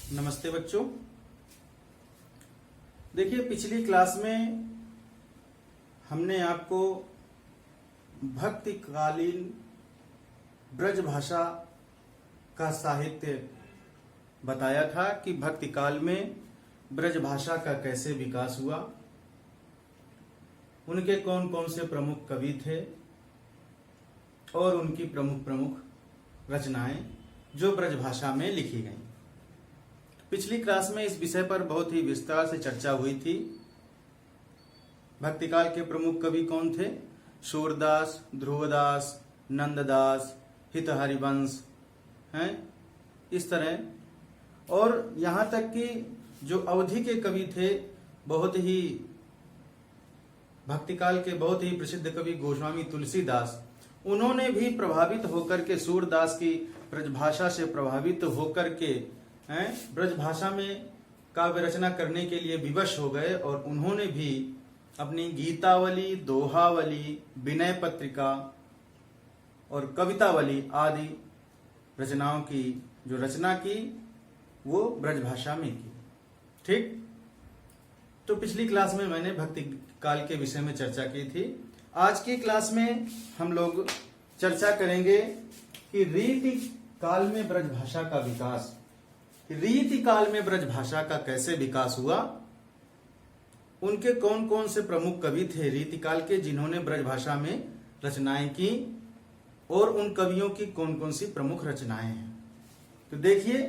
नमस्ते बच्चों। देखिए, पिछली क्लास में हमने आपको भक्तिकालीन ब्रज भाषा का साहित्य बताया था कि भक्तिकाल में ब्रज भाषा का कैसे विकास हुआ, उनके कौन कौन से प्रमुख कवि थे और उनकी प्रमुख प्रमुख रचनाएं जो ब्रज भाषा में लिखी गईं। पिछली क्लास में इस विषय पर बहुत ही विस्तार से चर्चा हुई थी। भक्तिकाल के प्रमुख कवि कौन थे? सूरदास, ध्रुवदास, नंददास, हितहरिवंश हैं, इस तरह। और यहाँ तक कि जो अवधि के कवि थे, बहुत ही भक्तिकाल के बहुत ही प्रसिद्ध कवि गोस्वामी तुलसीदास, उन्होंने भी प्रभावित होकर के सूरदास की ब्रजभाषा से प्रभावित होकर के ब्रजभाषा में काव्य रचना करने के लिए विवश हो गए और उन्होंने भी अपनी गीतावली, दोहावली, विनय पत्रिका और कवितावली आदि रचनाओं की जो रचना की वो ब्रजभाषा में की। ठीक, तो पिछली क्लास में मैंने भक्ति काल के विषय में चर्चा की थी। आज की क्लास में हम लोग चर्चा करेंगे कि रीति काल में ब्रजभाषा का विकास, रीति काल में ब्रजभाषा का कैसे विकास हुआ, उनके कौन कौन से प्रमुख कवि थे रीति काल के जिन्होंने ब्रजभाषा में रचनाएं की और उन कवियों की कौन कौन सी प्रमुख रचनाएं हैं। तो देखिए,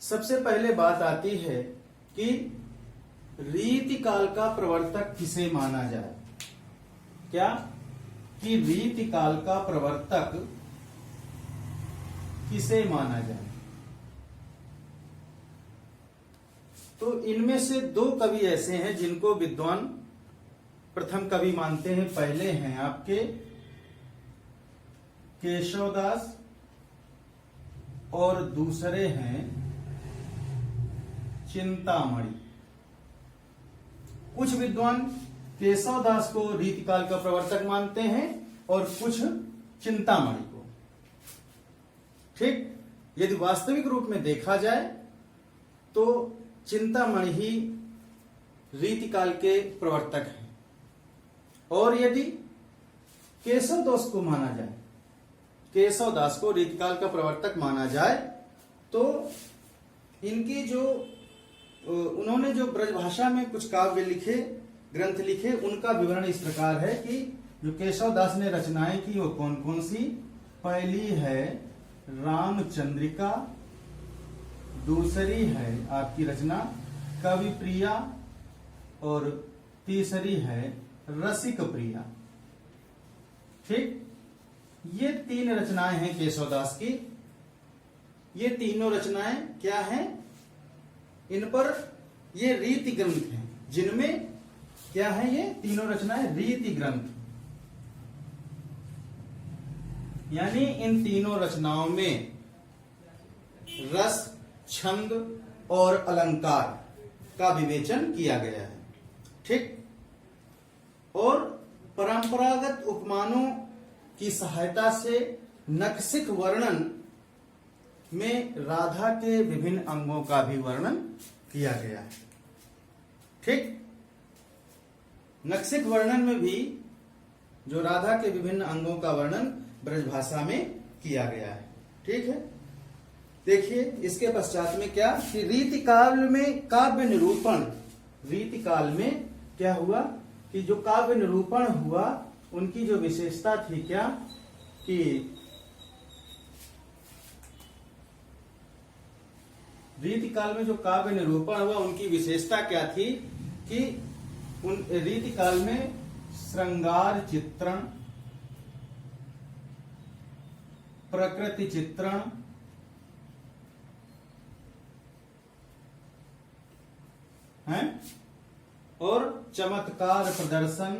सबसे पहले बात आती है कि रीति काल का प्रवर्तक किसे माना जाए। क्या कि रीति काल का प्रवर्तक किसे माना जाए? तो इनमें से दो कवि ऐसे हैं जिनको विद्वान प्रथम कवि मानते हैं। पहले हैं आपके केशवदास और दूसरे हैं चिंतामणि। कुछ विद्वान केशवदास को रीतिकाल का प्रवर्तक मानते हैं और कुछ चिंतामणि को। ठीक, यदि वास्तविक रूप में देखा जाए तो चिंतामणि ही रीतिकाल के प्रवर्तक हैं, और यदि केशवदास को माना जाए, केशवदास को रीतिकाल का प्रवर्तक माना जाए, तो इनकी जो उन्होंने जो ब्रजभाषा में कुछ काव्य लिखे, ग्रंथ लिखे, उनका विवरण इस प्रकार है कि जो केशवदास ने रचनाएं की वो कौन कौन सी। पहली है रामचंद्रिका, दूसरी है आपकी रचना कवि प्रिया और तीसरी है रसिक प्रिया। ठीक, ये तीन रचनाएं हैं केशवदास की। ये तीनों रचनाएं क्या हैं? इन पर ये रीति ग्रंथ हैं, जिनमें क्या है? ये तीनों रचनाएं रीति ग्रंथ, यानी इन तीनों रचनाओं में रस, छंद और अलंकार का विवेचन किया गया है। ठीक, और परंपरागत उपमानों की सहायता से नक्सिक वर्णन में राधा के विभिन्न अंगों का भी वर्णन किया गया है। ठीक, नक्सिक वर्णन में भी जो राधा के विभिन्न अंगों का वर्णन ब्रजभाषा में किया गया है। ठीक है, देखिए इसके पश्चात में क्या कि रीतिकाल में काव्य निरूपण, रीतिकाल में क्या हुआ कि जो काव्य निरूपण हुआ उनकी जो विशेषता थी क्या कि रीतिकाल में जो काव्य निरूपण हुआ उनकी विशेषता क्या थी कि उन रीतिकाल में श्रृंगार चित्रण, प्रकृति चित्रण, हैं और चमत्कार प्रदर्शन,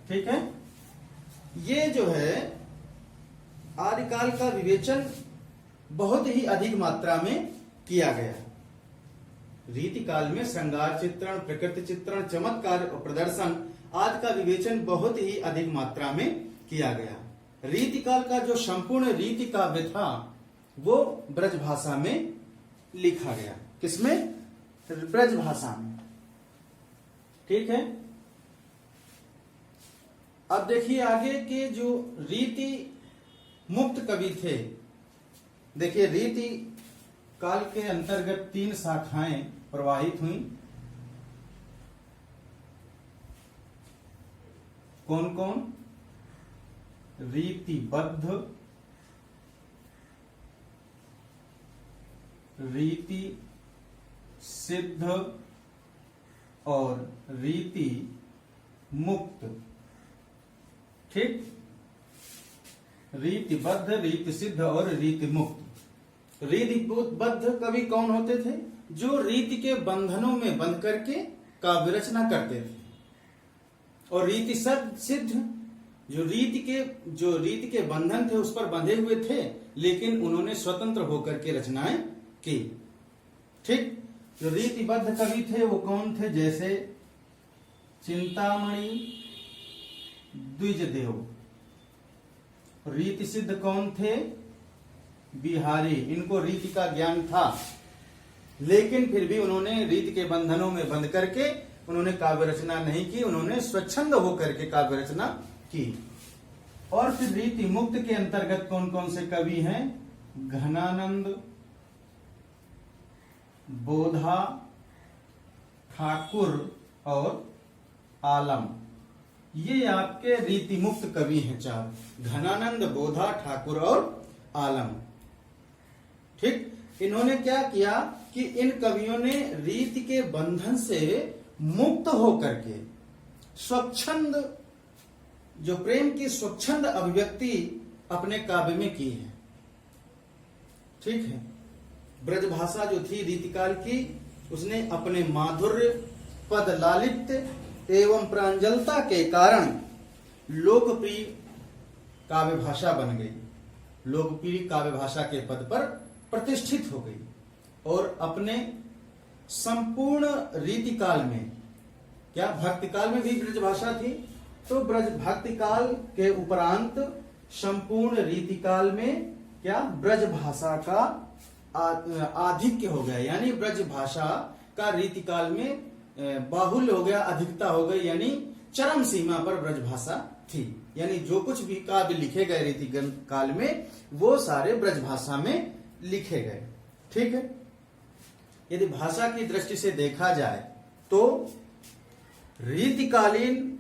ठीक है, ये जो है आदिकाल का विवेचन बहुत ही अधिक मात्रा में किया गया। रीतिकाल में श्रृंगार चित्रण, प्रकृति चित्रण, चमत्कार और प्रदर्शन आदि का विवेचन बहुत ही अधिक मात्रा में किया गया। रीतिकाल का जो संपूर्ण रीति काव्य था वो ब्रजभाषा में लिखा गया। किसमें? ब्रजभाषा में। ठीक है। अब देखिए आगे के जो रीति मुक्त कवि थे। देखिए रीति काल के अंतर्गत 3 शाखाएं प्रवाहित हुई। कौन कौन? रीतिबद्ध, रीति सिद्ध और रीति मुक्त। ठीक। रीतिबद्ध, रीति सिद्ध और रीति मुक्त। रीतिबद्ध कवि कौन होते थे? जो रीति के बंधनों में बंध करके काव्य रचना करते थे। और रीति सिद्ध जो रीति के बंधन थे उस पर बंधे हुए थे, लेकिन उन्होंने स्वतंत्र होकर के रचनाएं की। ठीक। जो रीतिबद्ध कवि थे वो कौन थे? जैसे चिंतामणि द्विजदेव। रीति सिद्ध कौन थे? बिहारी। इनको रीति का ज्ञान था, लेकिन फिर भी उन्होंने रीति के बंधनों में बंध करके उन्होंने काव्य रचना नहीं की, उन्होंने स्वच्छंद होकर के काव्य रचना की। और फिर रीति मुक्त के अंतर्गत कौन कौन से कवि हैं? घनानंद, बोधा, ठाकुर और आलम। ये आपके रीति मुक्त कवि हैं 4। घनानंद, बोधा, ठाकुर और आलम। ठीक। इन्होंने क्या किया कि इन कवियों ने रीति के बंधन से मुक्त होकर के स्वच्छंद, जो प्रेम की स्वच्छंद अभिव्यक्ति अपने काव्य में की है। ठीक है। ब्रजभाषा जो थी रीतिकाल की, उसने अपने माधुर्य, पद लालित्य एवं प्रांजलता के कारण लोकप्रिय काव्य भाषा बन गई। लोकप्रिय काव्य भाषा के पद पर प्रतिष्ठित हो गई। और अपने संपूर्ण रीतिकाल में, क्या भक्ति काल में भी ब्रजभाषा थी, तो ब्रज भक्ति काल के उपरांत संपूर्ण रीतिकाल में क्या ब्रजभाषा का आधिक्य हो गया। यानी ब्रजभाषा का रीतिकाल में बाहुल्य हो गया, अधिकता हो गई, यानी चरम सीमा पर ब्रजभाषा थी। यानी जो कुछ भी काव्य लिखे गए रीति काल में वो सारे ब्रजभाषा में लिखे गए। ठीक है। यदि भाषा की दृष्टि से देखा जाए तो रीतिकालीन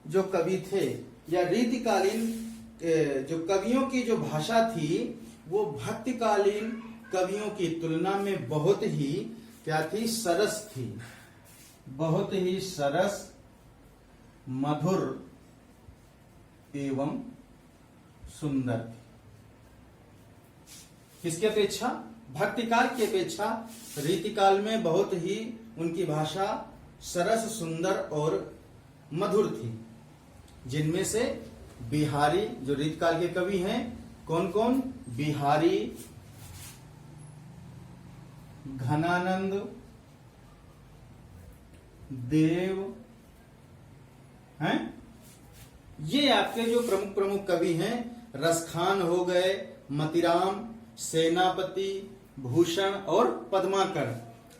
जो कवि थे या रीतिकालीन जो कवियों की जो भाषा थी वो भक्तिकालीन कवियों की तुलना में बहुत ही क्या थी? सरस थी। बहुत ही सरस, मधुर एवं सुंदर थी। किसकी अपेक्षा? भक्तिकाल की अपेक्षा रीतिकाल में बहुत ही उनकी भाषा सरस, सुंदर और मधुर थी। जिनमें से बिहारी जो रीतिकाल के कवि हैं, कौन कौन? बिहारी, घनानंद, देव हैं। ये आपके जो प्रमुख प्रमुख कवि हैं, रसखान हो गए, मतिराम, सेनापति, भूषण और पद्माकर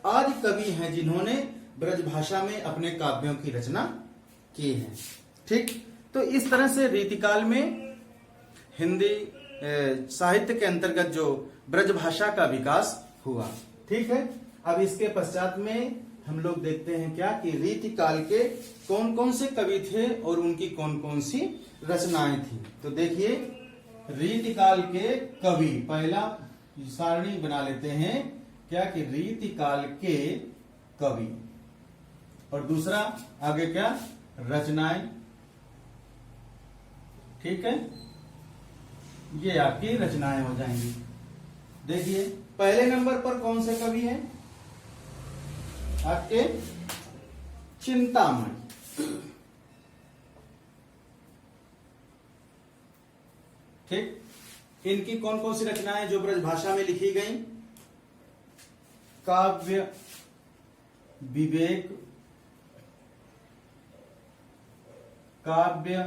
आदि कवि हैं जिन्होंने ब्रजभाषा में अपने काव्यों की रचना की है। ठीक। तो इस तरह से रीतिकाल में हिंदी साहित्य के अंतर्गत जो ब्रजभाषा का विकास हुआ। ठीक है। अब इसके पश्चात में हम लोग देखते हैं क्या कि रीतिकाल के कौन कौन से कवि थे और उनकी कौन कौन सी रचनाएं थी। तो देखिए रीतिकाल के कवि, पहला सारणी बना लेते हैं क्या कि रीतिकाल के कवि, और दूसरा आगे क्या? रचनाएं। ठीक है। ये आपकी रचनाएं हो जाएंगी। देखिए पहले नंबर पर कौन से कवि हैं? आपके चिंतामणि। ठीक। इनकी कौन कौन सी रचनाएं जो ब्रजभाषा में लिखी गई? काव्य विवेक, काव्य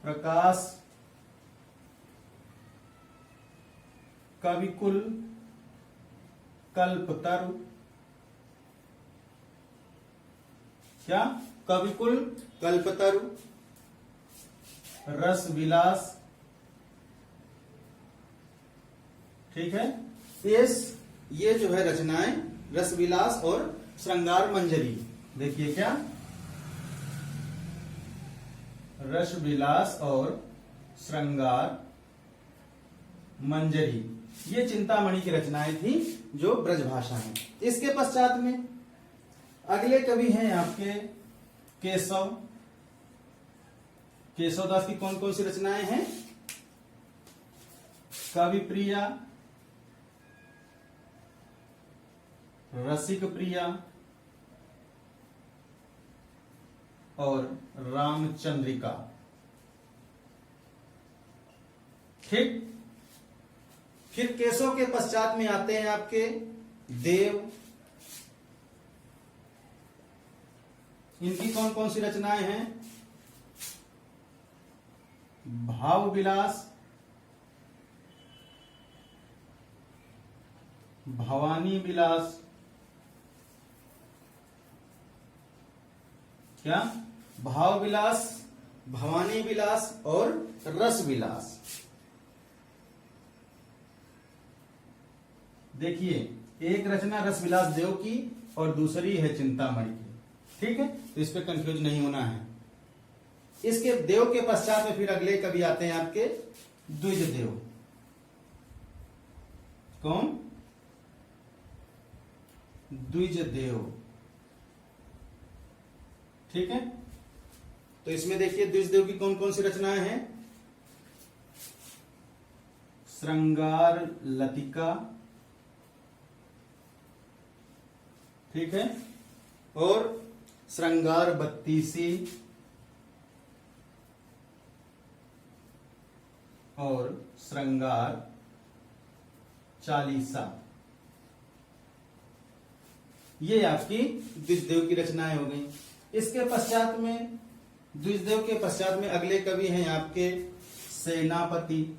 प्रकाश कविकुल कल्पतरु, क्या? कविकुल कल्पतरु, रस विलास, ठीक है। ये जो है रचनाएं रस विलास और श्रृंगार मंजरी, देखिए क्या, रस विलास और श्रृंगार मंजरी, ये चिंतामणि की रचनाएं थी जो ब्रजभाषा है। इसके पश्चात में अगले कवि हैं आपके केशव दास की कौन कौन सी रचनाएं हैं? कवि प्रिया, रसिक प्रिया और रामचंद्रिका, ठीक। फिर केशव के पश्चात में आते हैं आपके देव, इनकी कौन कौन सी रचनाएं हैं? भाव विलास, भवानी विलास, क्या? भाव विलास, भवानी विलास और रस विलास। देखिए, एक रचना रस विलास देव की और दूसरी है चिंतामणि की, ठीक है, तो इस पे कंफ्यूज नहीं होना है। इसके देव के पश्चात में फिर अगले कवि आते हैं आपके द्विज देव। कौन? द्विज देव, ठीक है। तो इसमें देखिए द्विज देव की कौन कौन सी रचनाएं हैं? श्रृंगार लतिका, ठीक है, और श्रृंगार बत्तीसी और श्रृंगार चालीसा, ये आपकी द्विजदेव की रचनाएं हो गई। इसके पश्चात में द्विजदेव के पश्चात में अगले कवि हैं आपके सेनापति।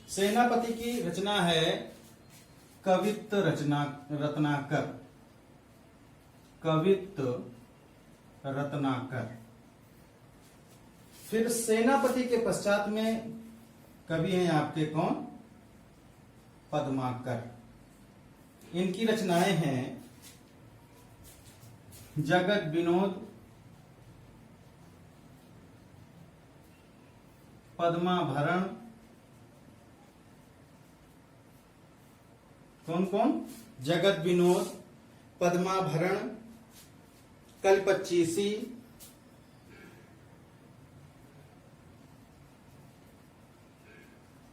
सेनापति की रचना है कवित्त रत्नाकर, कवित्त रत्नाकर। फिर सेनापति के पश्चात में कवि हैं आपके कौन? पद्माकर। इनकी रचनाएं हैं जगत विनोद, पद्माभरण, कौन कौन? जगत विनोद, पद्माभरण, कलपच्चीसी,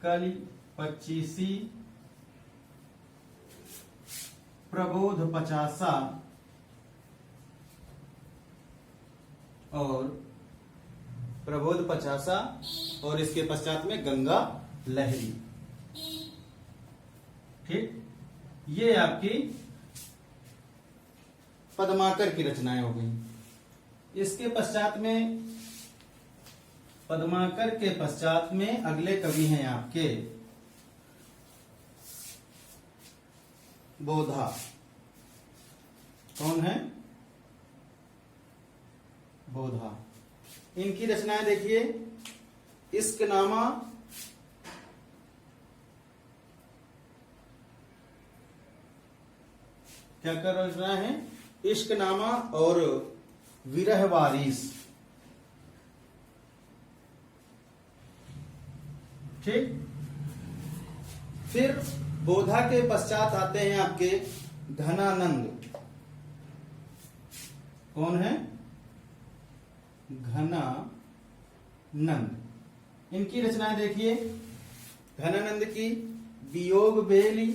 कलपच्चीसी, प्रबोध पचासा और प्रबोध पचासा और इसके पश्चात में गंगा लहरी, ठीक। ये आपकी पद्माकर की रचनाएं हो गई। इसके पश्चात में पद्माकर के पश्चात में अगले कवि हैं आपके बोधा। कौन है? बोधा। इनकी रचनाएं देखिए, इश्कनामा, क्या कर रचना है? इश्कनामा और विरह वारिस, ठीक। फिर बोधा के पश्चात आते हैं आपके घनानंद। कौन है? घनानंद। इनकी रचनाएं देखिए, घनानंद की वियोग बेली,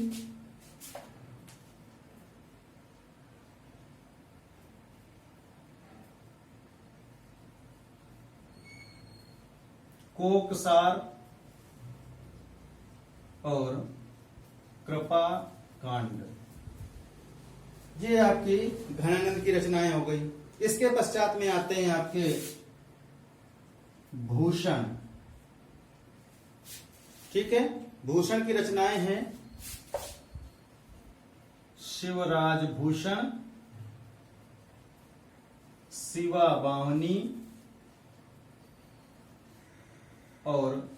कोकसार और कृपा कांड, ये आपकी घनानंद की रचनाएं हो गई। इसके पश्चात में आते हैं आपके भूषण। ठीक है, भूषण की रचनाएं हैं शिवराज भूषण, शिवा बावनी और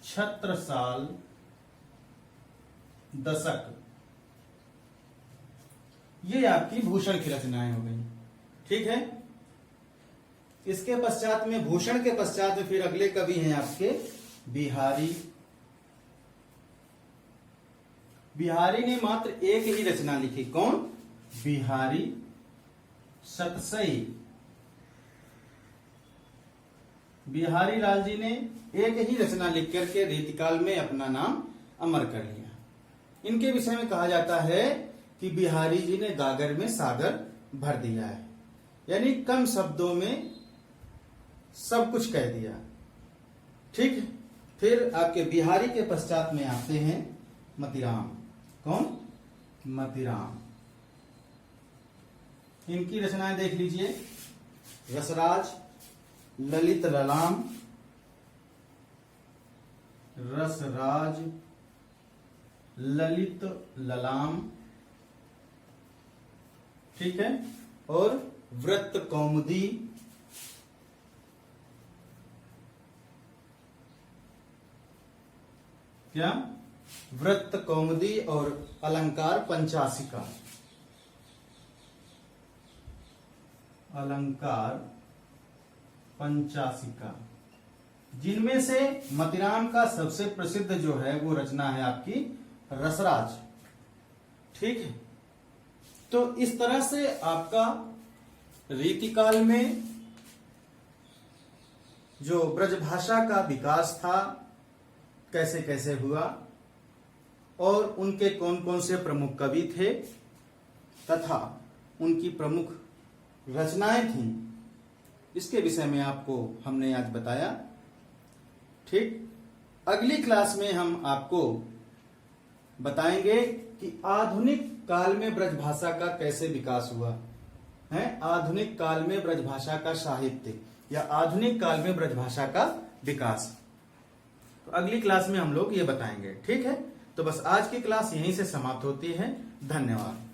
छत्रसाल दशक। ये आपकी भूषण की रचनाएं हो गई। ठीक है, इसके पश्चात में, भूषण के पश्चात में फिर अगले कवि हैं आपके बिहारी। बिहारी ने मात्र एक ही रचना लिखी। कौन? बिहारी सतसई। बिहारी लाल जी ने एक ही रचना लिख करके रीतिकाल में अपना नाम अमर कर लिया। इनके विषय में कहा जाता है कि बिहारी जी ने गागर में सागर भर दिया है, यानी कम शब्दों में सब कुछ कह दिया। ठीक है, फिर आपके बिहारी के पश्चात में आते हैं मतीराम। कौन? मतीराम। इनकी रचनाएं देख लीजिए। रसराज, ललित ललाम, रसराज, ललित ललाम। ठीक है, और व्रत कौमुदी, क्या? व्रत कौमुदी और अलंकार पंचाशिका। अलंकार पंचाशिका, जिनमें से मतीराम का सबसे प्रसिद्ध जो है वो रचना है आपकी रसराज। ठीक है, तो इस तरह से आपका रीतिकाल में जो ब्रजभाषा का विकास था कैसे कैसे हुआ और उनके कौन कौन से प्रमुख कवि थे तथा उनकी प्रमुख रचनाएं थीं, इसके विषय में आपको हमने आज बताया। ठीक, अगली क्लास में हम आपको बताएंगे कि आधुनिक काल में ब्रजभाषा का कैसे विकास हुआ है, आधुनिक काल में ब्रजभाषा का साहित्य या आधुनिक काल में ब्रजभाषा का विकास। तो अगली क्लास में हम लोग ये बताएंगे। ठीक है, तो बस आज की क्लास यहीं से समाप्त होती है। धन्यवाद।